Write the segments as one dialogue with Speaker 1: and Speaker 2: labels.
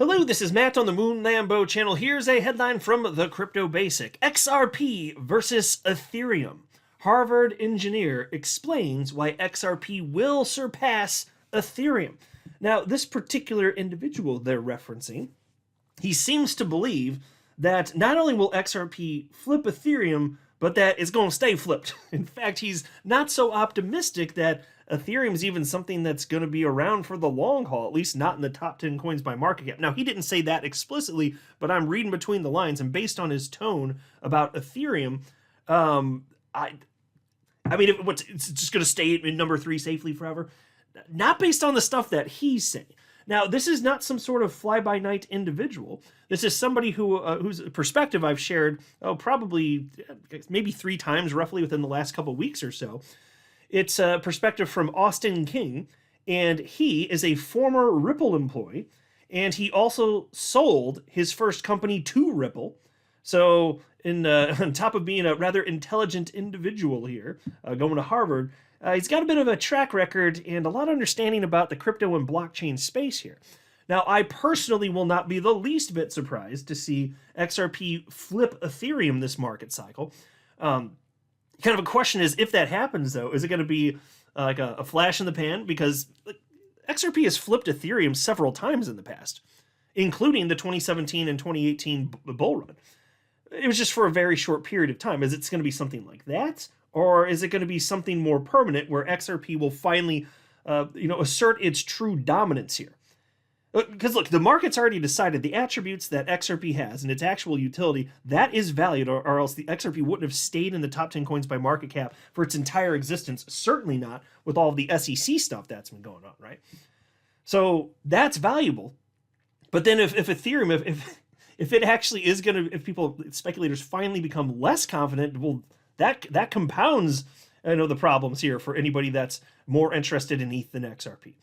Speaker 1: Hello, this is Matt on the Moon Lambo channel. Here's a headline from the Crypto Basic. XRP versus Ethereum. Harvard engineer explains why XRP will surpass Ethereum. Now, this particular individual they're referencing, he seems to believe that not only will XRP flip Ethereum, but that it's going to stay flipped. In fact, he's not so optimistic that Ethereum is even something that's going to be around for the long haul, at least not in the top 10 coins by market cap. Now, he didn't say that explicitly, but I'm reading between the lines, and based on his tone about Ethereum, I mean, it's just going to stay in number 3 safely forever? Not based on the stuff that he's saying. Now, this is not some sort of fly-by-night individual. This is somebody whose perspective I've shared, probably maybe 3 times roughly within the last couple weeks or so. It's a perspective from Austin King, and he is a former Ripple employee, and he also sold his first company to Ripple. So, on top of being a rather intelligent individual here, going to Harvard, he's got a bit of a track record and a lot of understanding about the crypto and blockchain space here. Now, I personally will not be the least bit surprised to see XRP flip Ethereum this market cycle. Kind of a question is, if that happens, though, is it going to be like a flash in the pan? Because XRP has flipped Ethereum several times in the past, including the 2017 and 2018 bull run. It was just for a very short period of time. Is it going to be something like that? Or is it going to be something more permanent where XRP will finally, assert its true dominance here? Because look, the market's already decided the attributes that XRP has and its actual utility, that is valued, or else the XRP wouldn't have stayed in the top 10 coins by market cap for its entire existence. Certainly not with all of the SEC stuff that's been going on, right? So that's valuable. But then if Ethereum, if it actually is going to, if speculators finally become less confident, well, that compounds, the problems here for anybody that's more interested in ETH than XRP.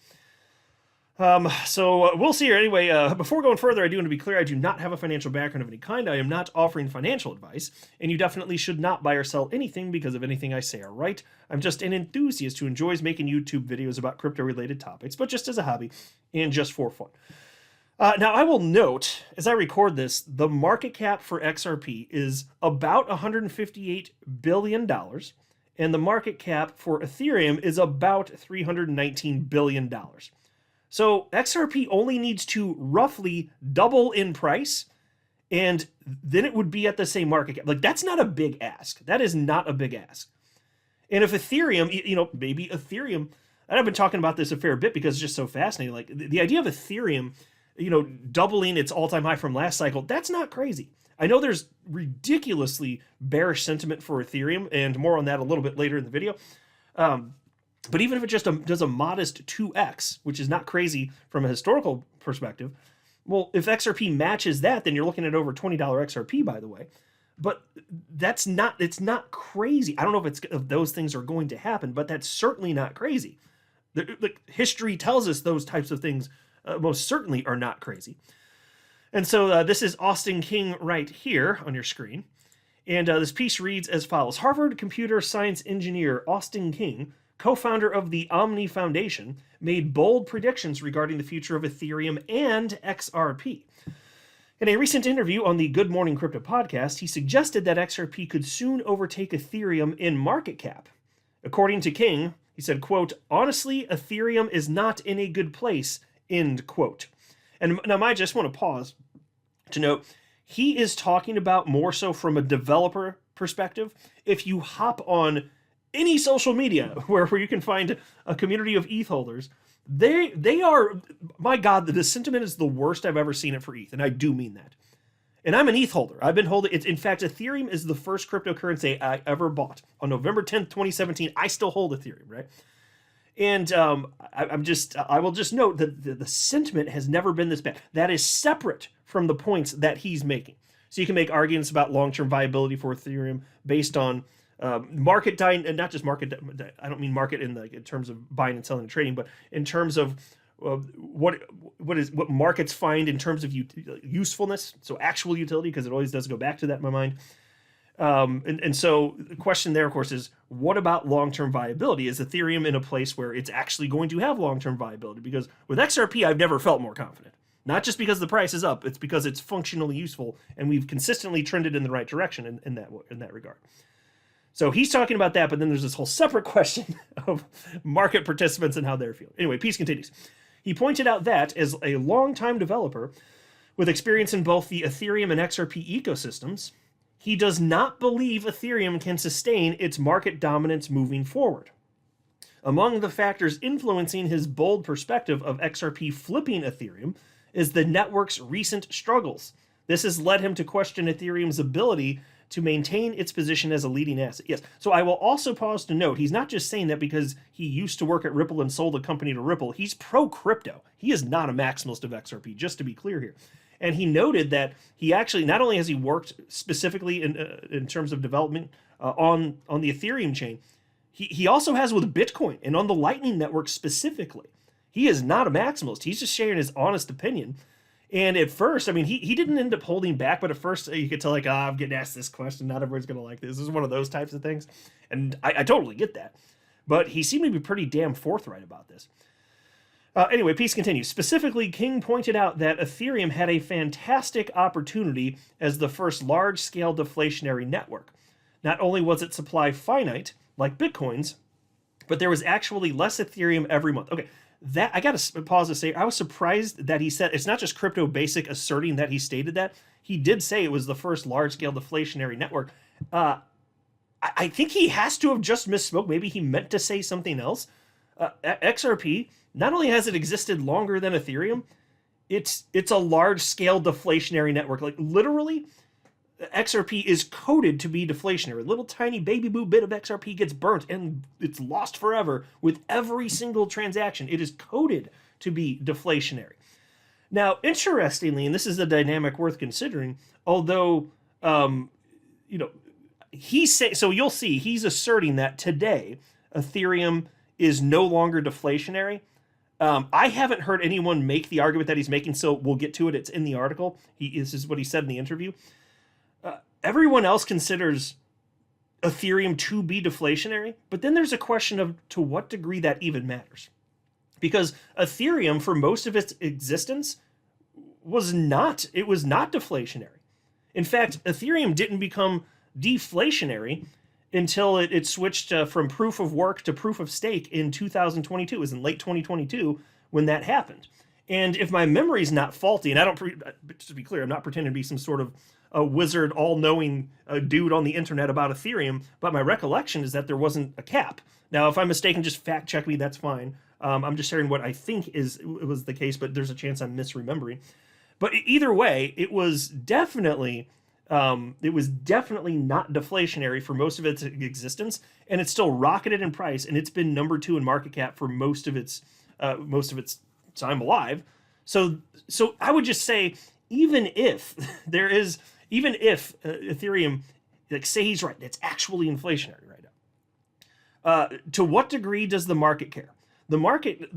Speaker 1: So we'll see here. Anyway, before going further, I do want to be clear, I do not have a financial background of any kind. I am not offering financial advice, and you definitely should not buy or sell anything because of anything I say or write. I'm just an enthusiast who enjoys making YouTube videos about crypto-related topics, but just as a hobby and just for fun. Now, I will note, as I record this, the market cap for XRP is about $158 billion, and the market cap for Ethereum is about $319 billion. So XRP only needs to roughly double in price, and then it would be at the same market cap. Like, that's not a big ask. That is not a big ask. And if Ethereum, maybe Ethereum, and I've been talking about this a fair bit because it's just so fascinating. Like, the idea of Ethereum, doubling its all-time high from last cycle, that's not crazy. I know there's ridiculously bearish sentiment for Ethereum, and more on that a little bit later in the video. But even if it just does a modest 2x, which is not crazy from a historical perspective, well, if XRP matches that, then you're looking at over $20 XRP, by the way. But it's not crazy. I don't know if those things are going to happen, but that's certainly not crazy. History tells us those types of things most certainly are not crazy. And so this is Austin King right here on your screen. And this piece reads as follows. Harvard computer science engineer Austin King, co-founder of the Omni Foundation, made bold predictions regarding the future of Ethereum and XRP. In a recent interview on the Good Morning Crypto podcast, he suggested that XRP could soon overtake Ethereum in market cap. According to King, he said, quote, honestly, Ethereum is not in a good place, end quote. And now I just want to pause to note, he is talking about more so from a developer perspective. If you hop on any social media where you can find a community of ETH holders, they are, my God, the sentiment is the worst I've ever seen it for ETH, and I do mean that. And I'm an ETH holder. I've been holding it. In fact, Ethereum is the first cryptocurrency I ever bought. On November 10th, 2017, I still hold Ethereum, right? And I will just note that the sentiment has never been this bad. That is separate from the points that he's making. So you can make arguments about long-term viability for Ethereum based on market, not just market. I don't mean market in terms of buying and selling and trading, but in terms of what markets find in terms of usefulness. So actual utility, because it always does go back to that in my mind. And so the question there, of course, is what about long-term viability? Is Ethereum in a place where it's actually going to have long-term viability? Because with XRP, I've never felt more confident. Not just because the price is up, it's because it's functionally useful, and we've consistently trended in the right direction in that regard. So he's talking about that, but then there's this whole separate question of market participants and how they're feeling. Anyway, Peace continues. He pointed out that, as a longtime developer with experience in both the Ethereum and XRP ecosystems, he does not believe Ethereum can sustain its market dominance moving forward. Among the factors influencing his bold perspective of XRP flipping Ethereum is the network's recent struggles. This has led him to question Ethereum's ability to maintain its position as a leading asset. Yes, so I will also pause to note, he's not just saying that because he used to work at Ripple and sold a company to Ripple. He's pro-crypto. He is not a maximalist of XRP, just to be clear here. And he noted that he actually, not only has he worked specifically in terms of development on the Ethereum chain, he also has with Bitcoin and on the Lightning Network specifically. He is not a maximalist. He's just sharing his honest opinion. And at first, I mean, he didn't end up holding back, but at first you could tell, like, I'm getting asked this question. Not everyone's going to like this. This is one of those types of things. And I totally get that. But he seemed to be pretty damn forthright about this. Anyway, Peace continues. Specifically, King pointed out that Ethereum had a fantastic opportunity as the first large-scale deflationary network. Not only was its supply finite, like Bitcoin's, but there was actually less Ethereum every month. Okay, that I got to pause to say, I was surprised that he said, it's not just Crypto Basic asserting that he stated that. He did say it was the first large-scale deflationary network. I think he has to have just misspoke. Maybe he meant to say something else. XRP, not only has it existed longer than Ethereum, it's a large-scale deflationary network. Like, literally, XRP is coded to be deflationary. A little tiny baby boo bit of XRP gets burnt and it's lost forever with every single transaction. It is coded to be deflationary. Now, interestingly, and this is a dynamic worth considering, although, so you'll see he's asserting that today Ethereum is no longer deflationary. I haven't heard anyone make the argument that he's making, so we'll get to it. It's in the article. This is what he said in the interview. Everyone else considers Ethereum to be deflationary, but then there's a question of to what degree that even matters. Because Ethereum, for most of its existence, was not deflationary. In fact, Ethereum didn't become deflationary until it switched from proof of work to proof of stake in 2022. It was in late 2022 when that happened. And if my memory's not faulty, and just to be clear, I'm not pretending to be some sort of a wizard, all-knowing dude on the internet about Ethereum, but my recollection is that there wasn't a cap. Now, if I'm mistaken, just fact-check me, that's fine. I'm just sharing what I think was the case, but there's a chance I'm misremembering. But either way, it was definitely not deflationary for most of its existence, and it still rocketed in price, and it's been number 2 in market cap for most of its time alive. So I would just say, even if Ethereum, like, say he's right, it's actually inflationary right now, to what degree does the market care? The market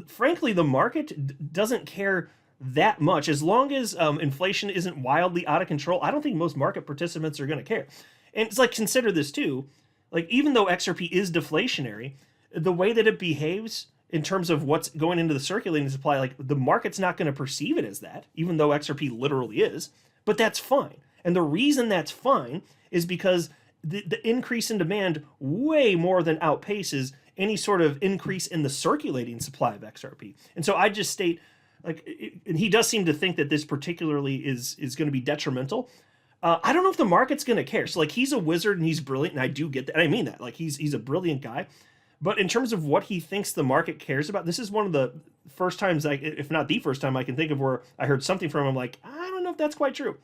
Speaker 1: doesn't care that much. As long as inflation isn't wildly out of control, I don't think most market participants are going to care. And it's like, consider this too, like, even though XRP is deflationary, the way that it behaves in terms of what's going into the circulating supply, like, the market's not going to perceive it as that, even though XRP literally is, but that's fine. And the reason that's fine is because the increase in demand way more than outpaces any sort of increase in the circulating supply of XRP. And so I just state, and he does seem to think that this particularly is going to be detrimental. I don't know if the market's going to care. So, like, he's a wizard and he's brilliant, and I do get that. And I mean that. Like, he's a brilliant guy. But in terms of what he thinks the market cares about, this is one of the first times, if not the first time, I can think of where I heard something from him like, I don't know if that's quite true.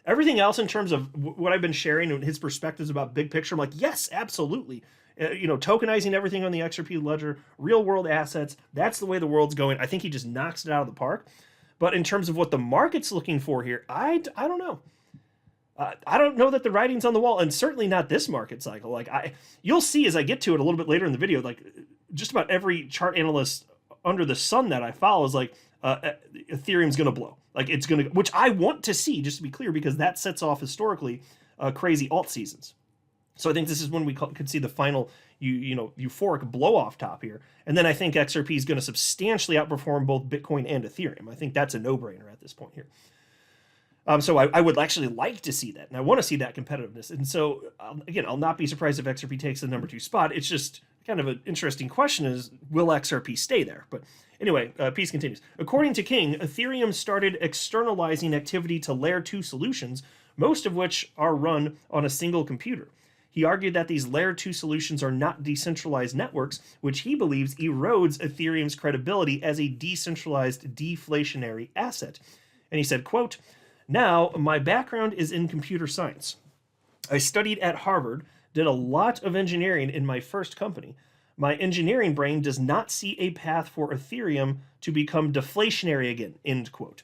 Speaker 1: Everything else in terms of what I've been sharing and his perspectives about big picture, I'm like, yes, absolutely. Tokenizing everything on the XRP ledger, real world assets, that's the way the world's going. I think he just knocks it out of the park. But in terms of what the market's looking for here, I don't know. I don't know that the writing's on the wall, and certainly not this market cycle. Like, you'll see as I get to it a little bit later in the video, like, just about every chart analyst under the sun that I follow is like, Ethereum's going to blow. Like, it's going to, which I want to see, just to be clear, because that sets off historically crazy alt seasons. So I think this is when we could see the final, euphoric blow off top here. And then I think XRP is going to substantially outperform both Bitcoin and Ethereum. I think that's a no-brainer at this point here. So I would actually like to see that, and I want to see that competitiveness. And so, again, I'll not be surprised if XRP takes the number 2 spot. It's just kind of an interesting question is, will XRP stay there? But anyway, Peace continues. According to King, Ethereum started externalizing activity to Layer 2 solutions, most of which are run on a single computer. He argued that these Layer 2 solutions are not decentralized networks, which he believes erodes Ethereum's credibility as a decentralized deflationary asset. And he said, quote, "Now, my background is in computer science. I studied at Harvard, did a lot of engineering in my first company. My engineering brain does not see a path for Ethereum to become deflationary again," end quote.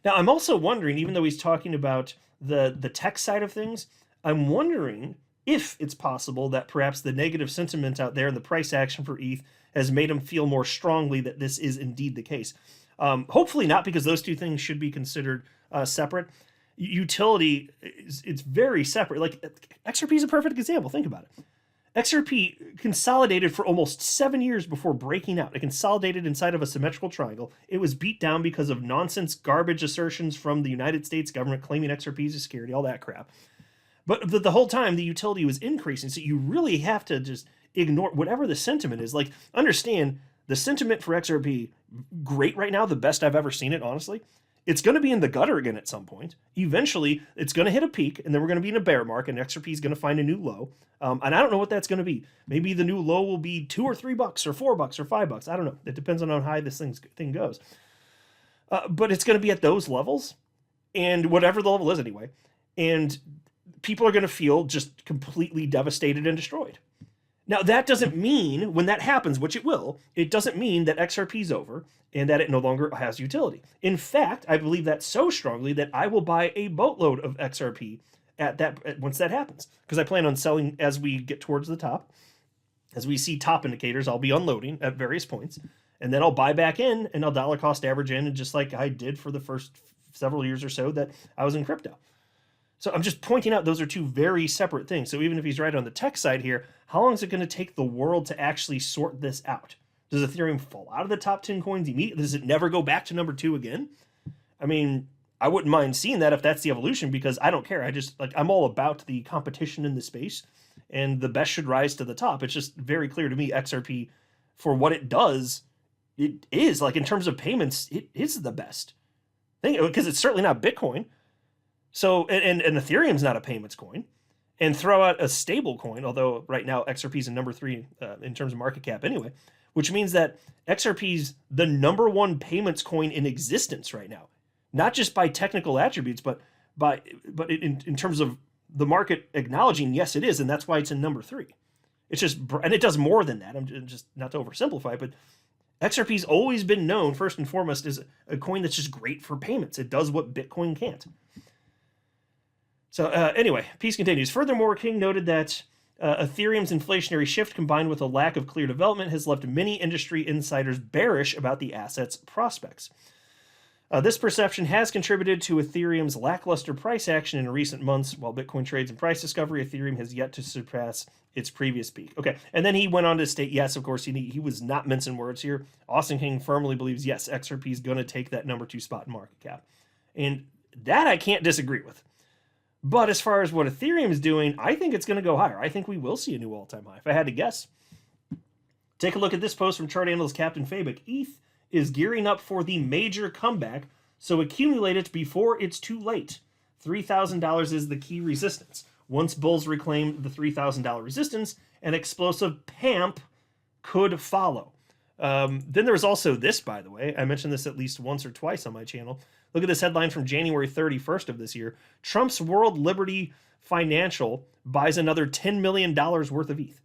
Speaker 1: Now, I'm also wondering, even though he's talking about the tech side of things, I'm wondering if it's possible that perhaps the negative sentiment out there and the price action for ETH has made him feel more strongly that this is indeed the case. Hopefully not, because those two things should be considered separate. Utility it's very separate. Like XRP is a perfect example. Think about it. XRP consolidated for almost 7 years before breaking out. It consolidated inside of a symmetrical triangle. It was beat down because of nonsense, garbage assertions from the United States government claiming XRP is a security, all that crap. But the whole time, the utility was increasing. So you really have to just ignore whatever the sentiment is. Like, understand the sentiment for XRP, great right now, the best I've ever seen it, honestly. It's going to be in the gutter again at some point. Eventually, it's going to hit a peak, and then we're going to be in a bear market, and XRP is going to find a new low. And I don't know what that's going to be. Maybe the new low will be $2 or $3 or $4 or $5. I don't know. It depends on how high this thing goes. But it's going to be at those levels, and whatever the level is anyway. And people are going to feel just completely devastated and destroyed. Now, that doesn't mean, when that happens, which it will, it doesn't mean that XRP is over and that it no longer has utility. In fact, I believe that so strongly that I will buy a boatload of XRP once that happens, because I plan on selling as we get towards the top. As we see top indicators, I'll be unloading at various points, and then I'll buy back in, and I'll dollar cost average in, and just like I did for the first several years or so that I was in crypto. So I'm just pointing out those are two very separate things. So even if he's right on the tech side here, how long is it going to take the world to actually sort this out? Does Ethereum fall out of the top 10 coins immediately? Does it never go back to number 2 again? I mean, I wouldn't mind seeing that if that's the evolution, because I don't care. I'm all about the competition in the space, and the best should rise to the top. It's just very clear to me, XRP, for what it does, it is, like, in terms of payments, it is the best thing, because it's certainly not Bitcoin. So, and Ethereum's not a payments coin. And throw out a stable coin, although right now XRP is in number 3 in terms of market cap anyway, which means that XRP's the number 1 payments coin in existence right now. Not just by technical attributes, but in terms of the market acknowledging, yes, it is, and that's why it's in number 3. It's just, and it does more than that. I'm just, not to oversimplify, but XRP's always been known, first and foremost, as a coin that's just great for payments. It does what Bitcoin can't. So anyway, Peace continues. Furthermore, King noted that Ethereum's inflationary shift combined with a lack of clear development has left many industry insiders bearish about the asset's prospects. This perception has contributed to Ethereum's lackluster price action in recent months. While Bitcoin trades in price discovery, Ethereum has yet to surpass its previous peak. Okay, and then he went on to state, yes, of course, he was not mincing words here. Austin King firmly believes, yes, XRP is going to take that number 2 spot in market cap. And that I can't disagree with. But as far as what Ethereum is doing, I think it's going to go higher. I think we will see a new all-time high, if I had to guess. Take a look at this post from chart analyst Captain Fabic. ETH is gearing up for the major comeback, so accumulate it before it's too late. $3,000 is the key resistance. Once bulls reclaim the $3,000 resistance, an explosive pamp could follow. Then there's also this, by the way. I mentioned this at least once or twice on my channel. Look at this headline from January 31st of this year. Trump's World Liberty Financial buys another $10 million worth of ETH.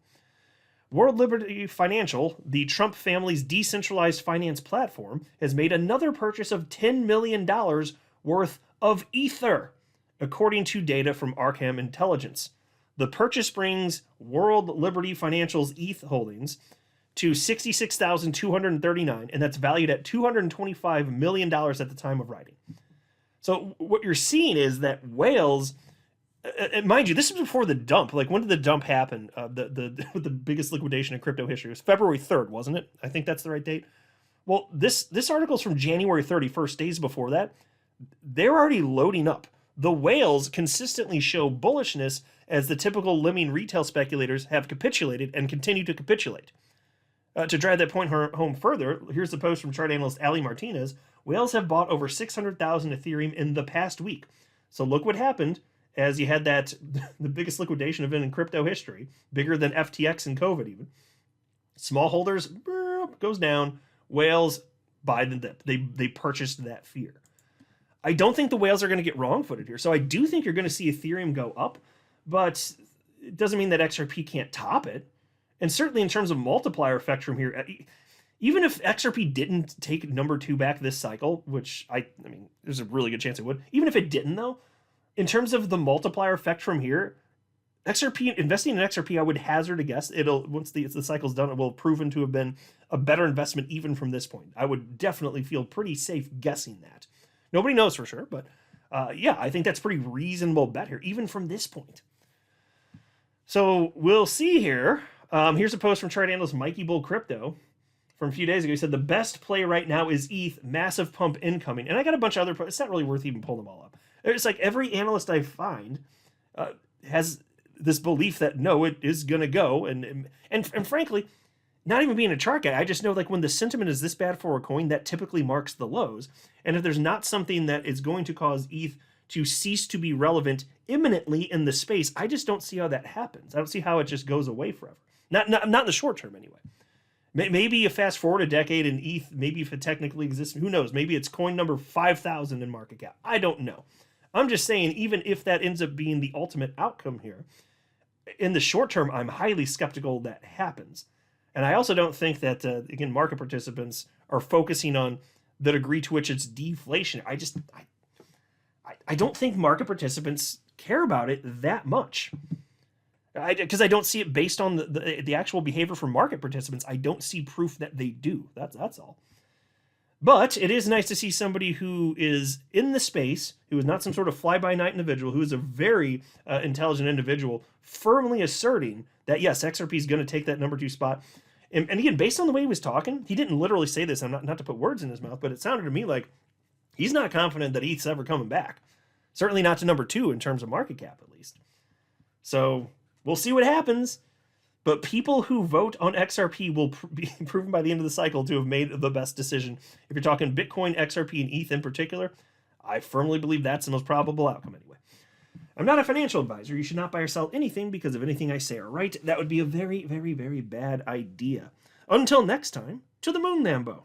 Speaker 1: World Liberty Financial, the Trump family's decentralized finance platform, has made another purchase of $10 million worth of Ether, according to data from Arkham Intelligence. The purchase brings World Liberty Financial's ETH holdings to 66,239, and that's valued at $225 million at the time of writing. So what you're seeing is that whales Mind you, this is before the dump. Like, when did the dump happen? The biggest liquidation in crypto history. It was February 3rd, wasn't it? I think that's the right date. Well, this article's from January 31st, days before that. They're already loading up. The whales consistently show bullishness as the typical lemming retail speculators have capitulated and continue to capitulate. To drive that point home further, here's the post from chart analyst Ali Martinez. Whales have bought over 600,000 Ethereum in the past week. So look what happened as you had that, the biggest liquidation event in crypto history, bigger than FTX and COVID even. Small holders, goes down. Whales buy the dip. They purchased that fear. I don't think the whales are going to get wrong-footed here. So I do think you're going to see Ethereum go up, but it doesn't mean that XRP can't top it. And certainly in terms of multiplier effect from here, even if XRP didn't take number 2 back this cycle, which I mean, there's a really good chance it would. Even if it didn't, though, in terms of the multiplier effect from here, XRP, investing in XRP, I would hazard a guess it'll, once the cycle's done, it will have proven to have been a better investment even from this point. I would definitely feel pretty safe guessing that. Nobody knows for sure, but yeah, I think that's a pretty reasonable bet here, even from this point. So we'll see here. Here's a post from chart analyst Mikey Bull Crypto from a few days ago. He said, the best play right now is ETH, massive pump incoming. And I got a bunch of other, it's not really worth even pulling them all up. It's like every analyst I find has this belief that no, it is going to go. And frankly, not even being a chart guy, I just know like when the sentiment is this bad for a coin, that typically marks the lows. And if there's not something that is going to cause ETH to cease to be relevant imminently in the space, I just don't see how that happens. I don't see how it just goes away forever. Not in the short term, anyway. Maybe you fast forward a decade and ETH, maybe if it technically exists, who knows? Maybe it's coin number 5,000 in market cap. I don't know. I'm just saying, even if that ends up being the ultimate outcome here, in the short term, I'm highly skeptical that happens. And I also don't think that, again, market participants are focusing on the degree to which it's deflation. I don't think market participants care about it that much. Because I don't see it based on the actual behavior from market participants. I don't see proof that they do. That's all. But it is nice to see somebody who is in the space, who is not some sort of fly-by-night individual, who is a very intelligent individual, firmly asserting that, yes, XRP is going to take that number 2 spot. And again, based on the way he was talking, he didn't literally say this. I'm not to put words in his mouth, but it sounded to me like he's not confident that ETH's ever coming back. Certainly not to number 2 in terms of market cap, at least. So we'll see what happens. But people who vote on XRP will be proven by the end of the cycle to have made the best decision. If you're talking Bitcoin, XRP, and ETH in particular, I firmly believe that's the most probable outcome anyway. I'm not a financial advisor. You should not buy or sell anything because of anything I say or write. That would be a very, very, very bad idea. Until next time, to the moon, Lambo.